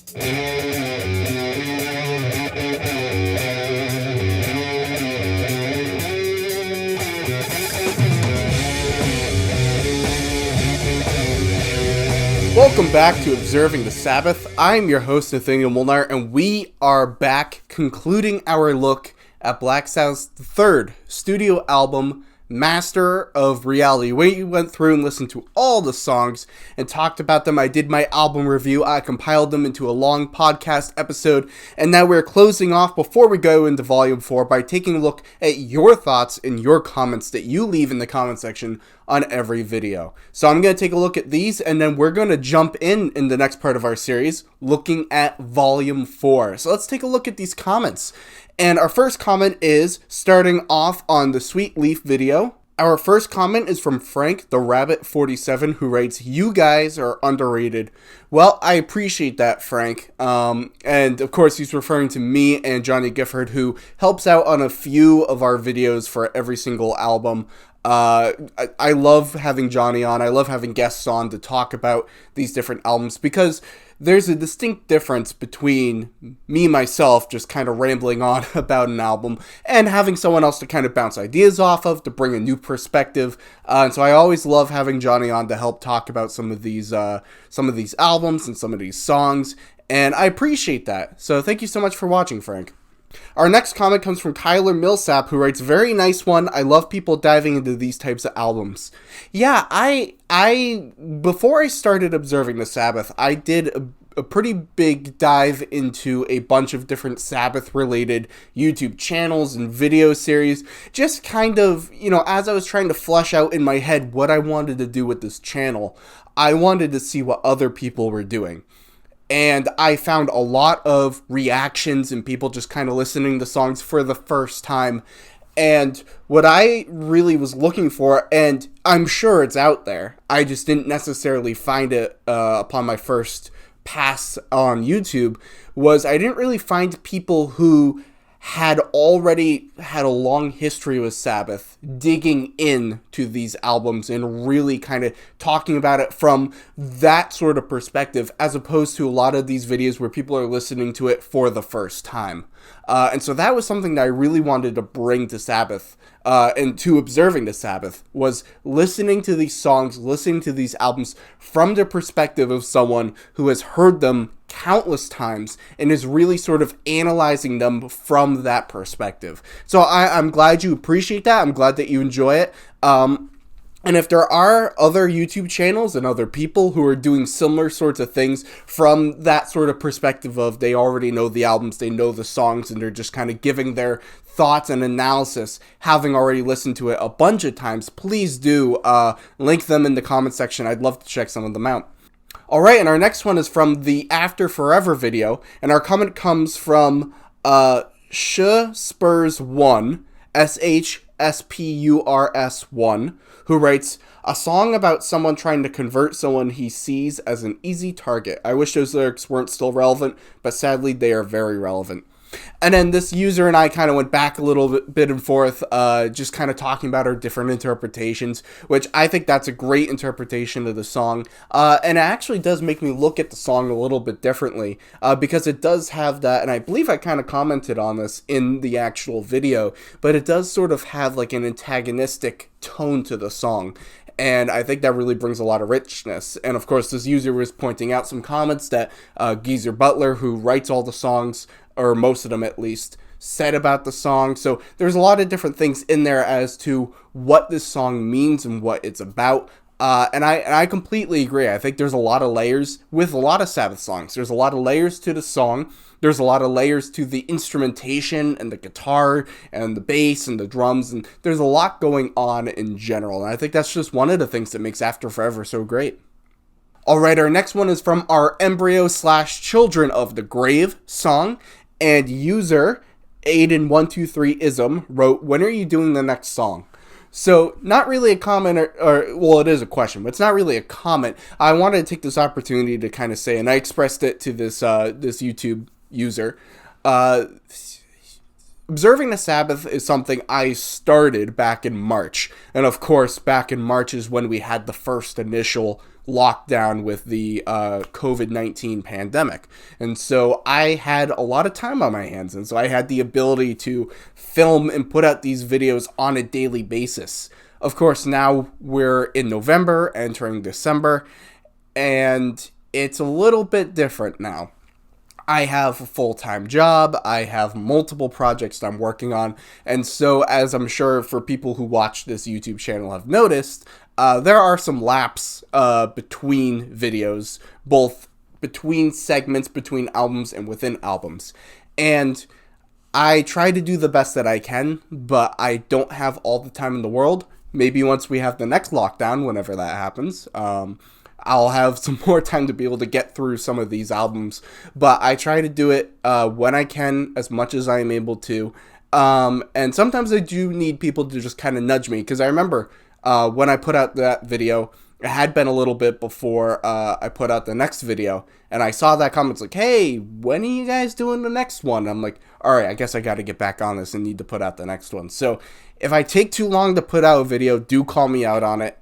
Welcome back to Observing the Sabbath. I'm your host, Nathaniel Molnar, and we are back concluding our look at Black Sabbath's third studio album, Master of Reality. We went through and listened to all the songs and talked about them. I did my album review. I compiled them into a long podcast episode, and now we're closing off before we go into Volume 4 by taking a look at your thoughts and your comments that you leave in the comment section on every video. So I'm going to take a look at these, and then we're going to jump in the next part of our series, looking at Volume 4. So let's take a look at these comments. And our first comment is starting off on the Sweet Leaf video. Our first comment is from Frank the Rabbit 47, who writes, "You guys are underrated." Well, I appreciate that, Frank. And of course, he's referring to me and Johnny Gifford, who helps out on a few of our videos for every single album. I love having Johnny on. I love having guests on to talk about these different albums, because there's a distinct difference between me, myself, just kind of rambling on about an album, and having someone else to kind of bounce ideas off of, to bring a new perspective. And so I always love having Johnny on to help talk about some of these albums and some of these songs, and I appreciate that. So thank you so much for watching, Frank. Our next comment comes from Kyler Millsap, who writes, "Very nice one. I love people diving into these types of albums." Yeah, I before I started observing the Sabbath, I did a pretty big dive into a bunch of different Sabbath-related YouTube channels and video series. Just kind of, as I was trying to flesh out in my head what I wanted to do with this channel, I wanted to see what other people were doing. And I found a lot of reactions and people just kind of listening to songs for the first time. And what I really was looking for, and I'm sure it's out there, I just didn't necessarily find it upon my first pass on YouTube, was I didn't really find people who had already had a long history with Sabbath digging into these albums and really kind of talking about it from that sort of perspective, as opposed to a lot of these videos where people are listening to it for the first time. And so that was something that I really wanted to bring to Sabbath, and to Observing the Sabbath, was listening to these songs, listening to these albums from the perspective of someone who has heard them countless times and is really sort of analyzing them from that perspective. So I'm glad you appreciate that. I'm glad that you enjoy it. And if there are other YouTube channels and other people who are doing similar sorts of things from that sort of perspective of they already know the albums, they know the songs, and they're just kind of giving their thoughts and analysis, having already listened to it a bunch of times, please do link them in the comment section. I'd love to check some of them out. Alright, and our next one is from the After Forever video, and our comment comes from Shspurs1, SHSPURS1, who writes, "A song about someone trying to convert someone he sees as an easy target. I wish those lyrics weren't still relevant, but sadly they are very relevant." And then this user and I kind of went back a little bit and forth, just kind of talking about our different interpretations, which I think that's a great interpretation of the song. And it actually does make me look at the song a little bit differently, because it does have that, and I believe I kind of commented on this in the actual video, but it does sort of have like an antagonistic tone to the song. And I think that really brings a lot of richness. And of course, this user was pointing out some comments that Geezer Butler, who writes all the songs, or most of them at least, said about the song. So there's a lot of different things in there as to what this song means and what it's about. And I completely agree. I think there's a lot of layers with a lot of Sabbath songs. There's a lot of layers to the song. There's a lot of layers to the instrumentation and the guitar and the bass and the drums. And there's a lot going on in general. And I think that's just one of the things that makes After Forever so great. Alright, our next one is from our Embryo/Children of the Grave song. And user Aiden123ism wrote, "When are you doing the next song?" So, not really a comment, or well, it is a question, but it's not really a comment. I wanted to take this opportunity to kind of say, and I expressed it to this YouTube user, Observing the Sabbath is something I started back in March. And of course, back in March is when we had the first initial lockdown with the COVID-19 pandemic. And so I had a lot of time on my hands. And so I had the ability to film and put out these videos on a daily basis. Of course, now we're in November, entering December, and it's a little bit different now. I have a full-time job, I have multiple projects that I'm working on, and so as I'm sure for people who watch this YouTube channel have noticed, there are some laps between videos, both between segments, between albums, and within albums. And I try to do the best that I can, but I don't have all the time in the world. Maybe once we have the next lockdown, whenever that happens, I'll have some more time to be able to get through some of these albums, but I try to do it when I can, as much as I am able to, and sometimes I do need people to just kind of nudge me, because I remember when I put out that video, it had been a little bit before I put out the next video, and I saw that comment like, hey, when are you guys doing the next one? I'm like, alright, I guess I gotta get back on this and need to put out the next one. So if I take too long to put out a video, do call me out on it,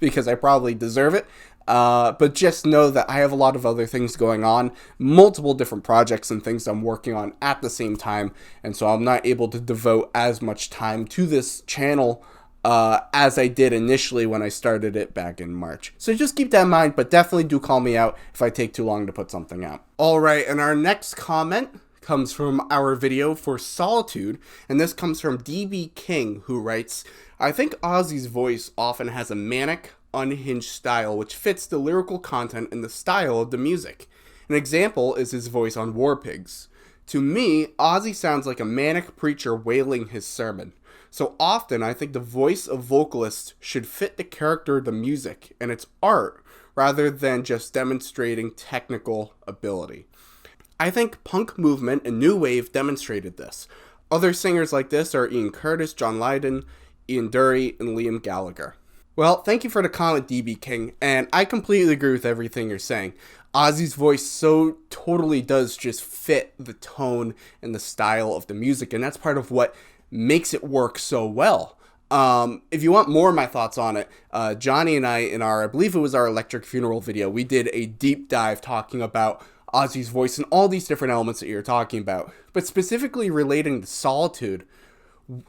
because I probably deserve it. But just know that I have a lot of other things going on, multiple different projects and things I'm working on at the same time, and so I'm not able to devote as much time to this channel as I did initially when I started it back in March. So just keep that in mind, but definitely do call me out if I take too long to put something out. Alright, and our next comment comes from our video for Solitude, and this comes from DB King, who writes, I think Ozzy's voice often has a manic, unhinged style which fits the lyrical content and the style of the music. An example is his voice on War Pigs. To me, Ozzy sounds like a manic preacher wailing his sermon. So often I think the voice of vocalists should fit the character of the music and its art rather than just demonstrating technical ability. I think punk movement and new wave demonstrated this. Other singers like this are Ian Curtis, John Lydon, Ian Dury, and Liam Gallagher. Well, thank you for the comment, DB King, and I completely agree with everything you're saying. Ozzy's voice so totally does just fit the tone and the style of the music, and that's part of what makes it work so well. If you want more of my thoughts on it, Johnny and I, I believe it was our Electric Funeral video, we did a deep dive talking about Ozzy's voice and all these different elements that you're talking about. But specifically relating to Solitude,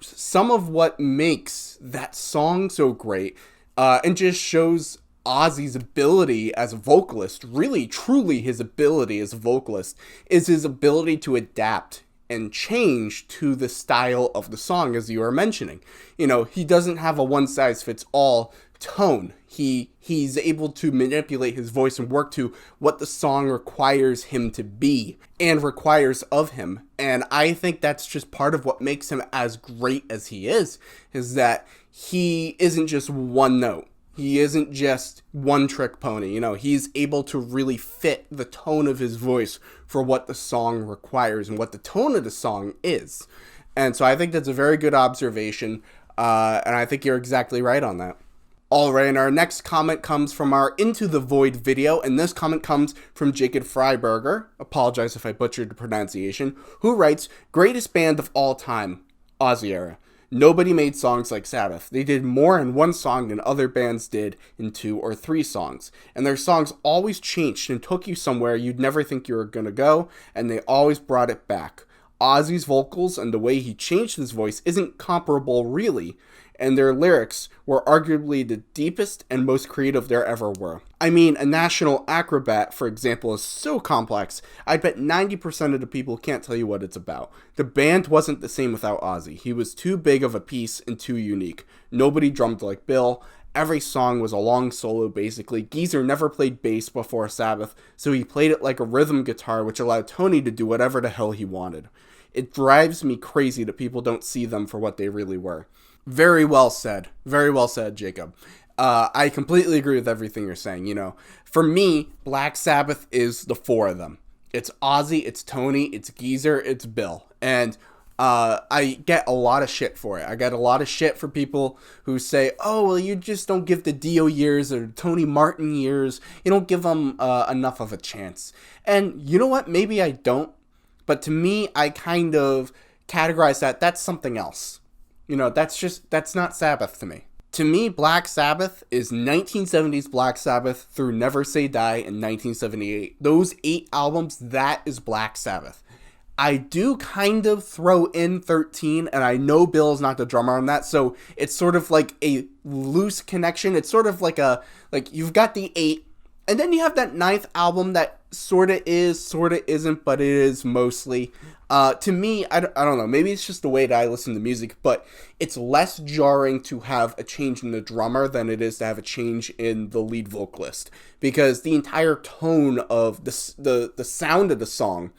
some of what makes that song so great and just shows Ozzy's ability as a vocalist, really truly his ability as a vocalist, is his ability to adapt and change to the style of the song, as you were mentioning. You know, he doesn't have a one-size-fits-all tone. He's able to manipulate his voice and work to what the song requires him to be and requires of him. And I think that's just part of what makes him as great as he is that he isn't just one note. He isn't just one trick pony. You know, he's able to really fit the tone of his voice for what the song requires and what the tone of the song is. And so I think that's a very good observation. And I think you're exactly right on that. Alright, and our next comment comes from our Into the Void video, and this comment comes from Jacob Freiberger, apologize if I butchered the pronunciation, who writes, greatest band of all time, Ozzy era. Nobody made songs like Sabbath. They did more in one song than other bands did in 2 or 3 songs. And their songs always changed and took you somewhere you'd never think you were gonna go, and they always brought it back. Ozzy's vocals and the way he changed his voice isn't comparable really, and their lyrics were arguably the deepest and most creative there ever were. I mean, A National Acrobat, for example, is so complex, I bet 90% of the people can't tell you what it's about. The band wasn't the same without Ozzy. He was too big of a piece and too unique. Nobody drummed like Bill. Every song was a long solo, basically. Geezer never played bass before Sabbath, so he played it like a rhythm guitar, which allowed Tony to do whatever the hell he wanted. It drives me crazy that people don't see them for what they really were. Very well said. Very well said, Jacob. I completely agree with everything you're saying. You know, for me, Black Sabbath is the 4 of them. It's Ozzy, it's Tony, it's Geezer, it's Bill. And I get a lot of shit for it. I get a lot of shit for people who say, oh, well, you just don't give the Dio years or Tony Martin years. You don't give them enough of a chance. And you know what? Maybe I don't. But to me, I kind of categorize that, that's something else. That's not Sabbath to me. To me, Black Sabbath is 1970s Black Sabbath through Never Say Die in 1978. Those 8 albums, that is Black Sabbath. I do kind of throw in 13, and I know Bill is not the drummer on that, so it's sort of like a loose connection. It's sort of like you've got the 8, and then you have that 9th album that sort of is, sort of isn't, but it is mostly. To me, I don't know, maybe it's just the way that I listen to music, but it's less jarring to have a change in the drummer than it is to have a change in the lead vocalist, because the entire tone of the sound of the song,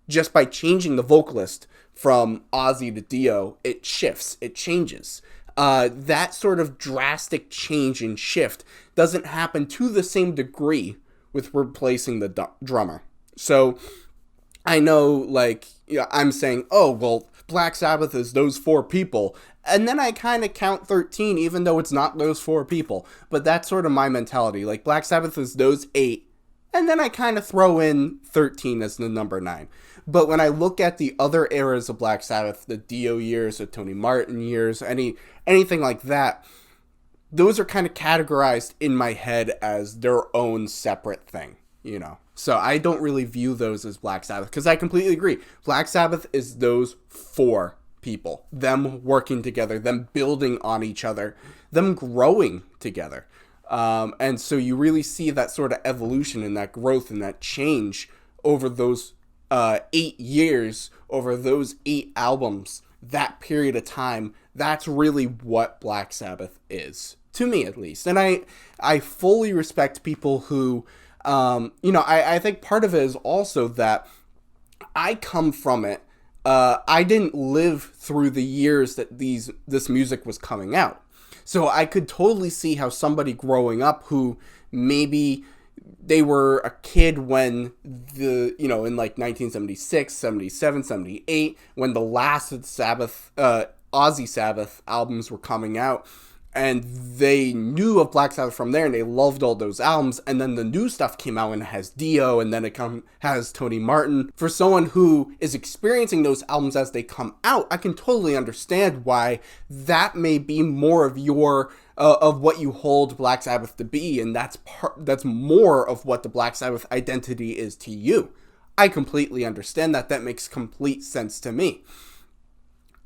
just by changing the vocalist from Ozzy to Dio, it shifts, it changes. That sort of drastic change and shift doesn't happen to the same degree with replacing the drummer. So I know, I'm saying, oh, well, Black Sabbath is those 4 people. And then I kind of count 13, even though it's not those 4 people. But that's sort of my mentality. Like, Black Sabbath is those 8. And then I kind of throw in 13 as the number 9. But when I look at the other eras of Black Sabbath, the Dio years, the Tony Martin years, anything like that, those are kind of categorized in my head as their own separate thing, So I don't really view those as Black Sabbath, because I completely agree. Black Sabbath is those 4 people, them working together, them building on each other, them growing together. And so you really see that sort of evolution and that growth and that change over those 8 years, over those 8 albums, that period of time. That's really what Black Sabbath is, to me at least. And I fully respect people who, I think part of it is also that I come from it. I didn't live through the years that this music was coming out. So I could totally see how somebody growing up who maybe they were a kid when in 1976, 77, 78, when the last of the Sabbath, Ozzy Sabbath albums were coming out, and they knew of Black Sabbath from there, and they loved all those albums, and then the new stuff came out and it has Dio, and then it has Tony Martin. For someone who is experiencing those albums as they come out, I can totally understand why that may be more of your of what you hold Black Sabbath to be, and that's more of what the Black Sabbath identity is to you. I completely understand that. That makes complete sense to me.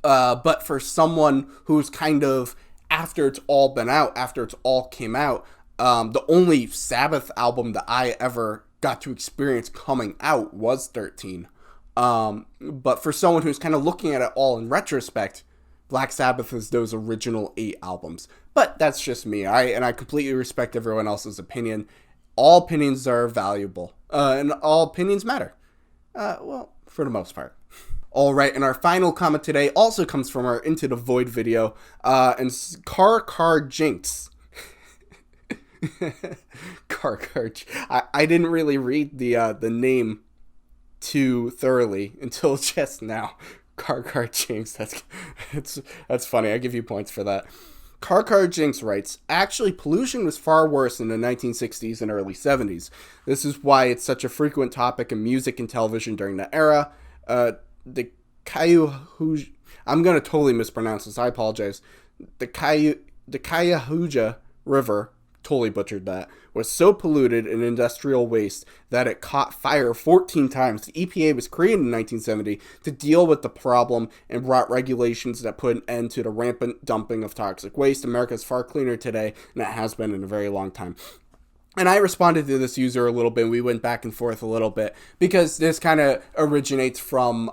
But for someone who's kind of, after it's all been out, after it's all came out, the only Sabbath album that I ever got to experience coming out was 13. But for someone who's kind of looking at it all in retrospect, Black Sabbath is those original 8 albums. But that's just me. I completely respect everyone else's opinion. All opinions are valuable, and all opinions matter. For the most part. Alright, and our final comment today also comes from our Into the Void video, and Car Jinx. I didn't really read the name too thoroughly until just now. Car Jinx, that's funny, I give you points for that. Car Jinx writes, actually, pollution was far worse in the 1960s and early 70s. This is why it's such a frequent topic in music and television during that era. The Cuyahoga, I'm going to totally mispronounce this, I apologize. The Cuyahoga River, totally butchered that, was so polluted in industrial waste that it caught fire 14 times. The EPA was created in 1970 to deal with the problem and brought regulations that put an end to the rampant dumping of toxic waste. America is far cleaner today than it has been in a very long time. And I responded to this user a little bit. We went back and forth a little bit because this kind of originates from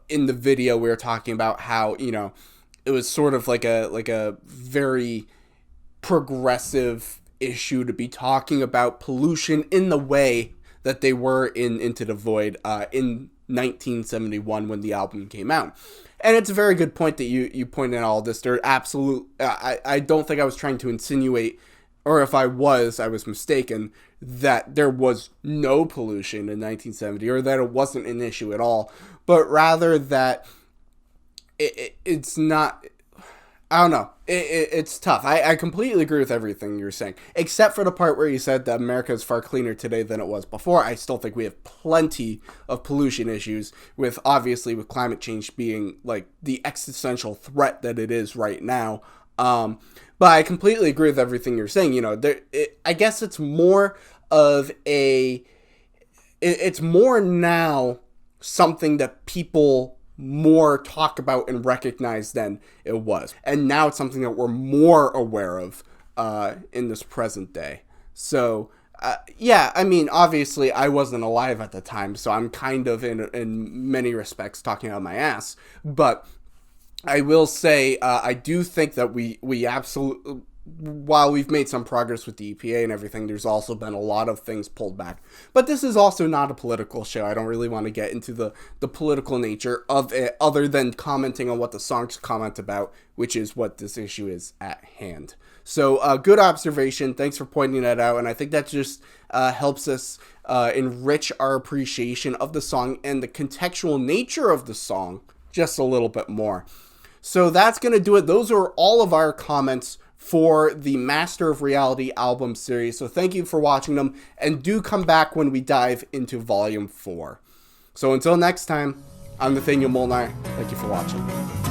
in the video we were talking about how, it was sort of like a very progressive issue to be talking about pollution in the way that they were in Into the Void in 1971 when the album came out. And it's a very good point that you pointed out all this. There I don't think I was trying to insinuate, or if I was mistaken, that there was no pollution in 1970 or that it wasn't an issue at all, but rather that it's not, I don't know. It's tough. I completely agree with everything you're saying, except for the part where you said that America is far cleaner today than it was before. I still think we have plenty of pollution issues, with obviously with climate change being like the existential threat that it is right now. But I completely agree with everything you're saying. You know, I guess it's more of a. It's more now something that people more talk about and recognize than it was. And now it's something that we're more aware of in this present day. So, yeah, I mean, obviously I wasn't alive at the time, so I'm kind of in many respects talking out my ass. But I will say I do think that we absolutely, while we've made some progress with the EPA and everything, there's also been a lot of things pulled back. But this is also not a political show. I don't really want to get into the political nature of it, other than commenting on what the songs comment about, which is what this issue is at hand. So good observation. Thanks for pointing that out. And I think that just helps us enrich our appreciation of the song and the contextual nature of the song just a little bit more. So that's going to do it. Those are all of our comments for the Master of Reality album series. So thank you for watching them, and do come back when we dive into Volume 4. So until next time, I'm Nathaniel Molnar. Thank you for watching.